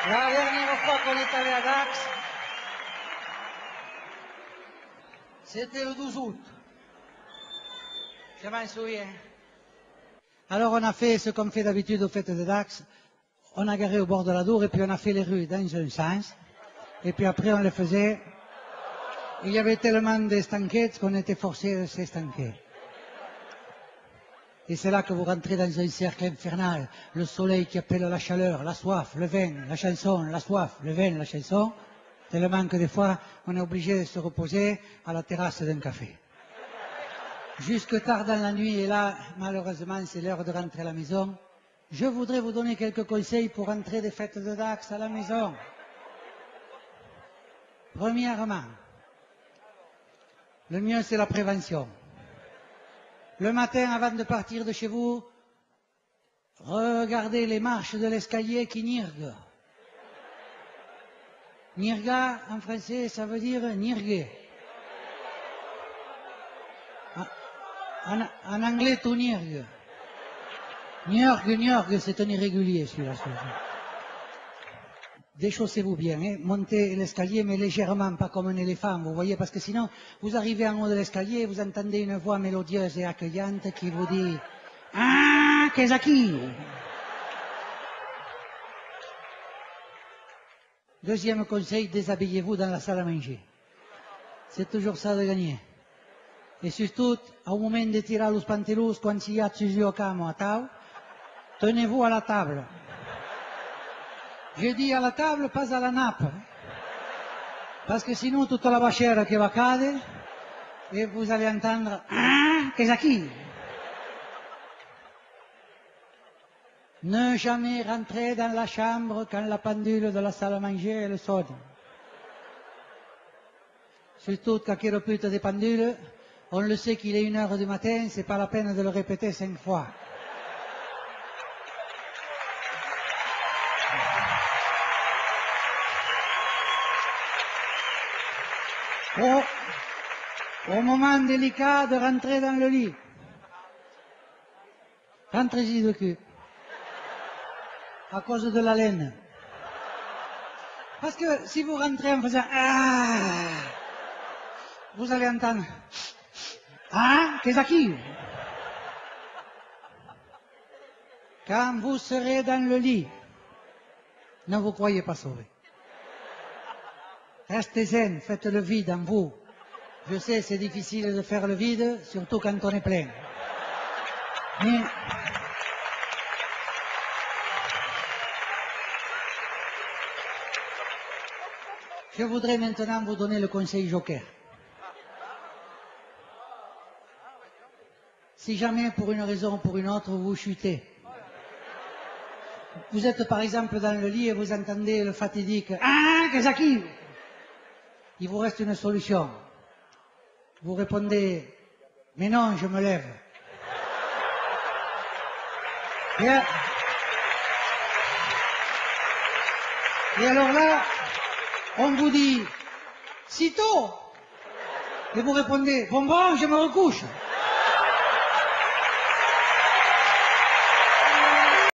La dernière fois qu'on est allé à Dax, c'était le 12 août. Je m'en souviens. Alors on a fait ce qu'on fait d'habitude aux fêtes de Dax. On a garé au bord de la Dour et puis on a fait les rues dans un sens. Et puis après on les faisait. Il y avait tellement d'estanquettes qu'on était forcé de s'estanquer. Et c'est là que vous rentrez dans un cercle infernal. Le soleil qui appelle la chaleur, la soif, le vin, la chanson, la soif, le vin, la chanson. Tellement que des fois, on est obligé de se reposer à la terrasse d'un café. Jusque tard dans la nuit, et là, malheureusement, c'est l'heure de rentrer à la maison. Je voudrais vous donner quelques conseils pour rentrer des fêtes de Dax à la maison. Premièrement, le mieux c'est la prévention. Le matin, avant de partir de chez vous, regardez les marches de l'escalier qui nirguent. Nirga, en français, ça veut dire nirguer. En anglais, tout nirgue. Nirgue, c'est un irrégulier, celui-là. Déchaussez-vous bien, hein. Montez l'escalier, mais légèrement, pas comme un éléphant, vous voyez, parce que sinon, vous arrivez en haut de l'escalier, vous entendez une voix mélodieuse et accueillante qui vous dit « Ah, qu'est-ce qui ?» Deuxième conseil, déshabillez-vous dans la salle à manger. C'est toujours ça de gagner. Et surtout, au moment de tirer los pantalons, quand il y a toujours camo à table, tenez-vous à la table. Je dis à la table, pas à la nappe. Parce que sinon, toute la vachère qui va cader, et vous allez entendre, ah, qu'est-ce qui? Ne jamais rentrer dans la chambre quand la pendule de la salle à manger elle sonne. Surtout quand il repute des pendules, on le sait qu'il est 1h du matin, c'est pas la peine de le répéter 5 fois. Au moment délicat de rentrer dans le lit, rentrez-y de cul. À cause de la laine. Parce que si vous rentrez en faisant ah, vous allez entendre ah, qu'est-ce qui? Quand vous serez dans le lit, ne vous croyez pas sauvé. Restez zen, faites le vide en vous. Je sais, c'est difficile de faire le vide, surtout quand on est plein. Mais je voudrais maintenant vous donner le conseil joker. Si jamais, pour une raison ou pour une autre, vous chutez, vous êtes par exemple dans le lit et vous entendez le fatidique « Ah, qu'est-ce qui ?» Il vous reste une solution. Vous répondez « Mais non, je me lève. » Et alors là, on vous dit « Si tôt ?» Et vous répondez « Bon, je me recouche. »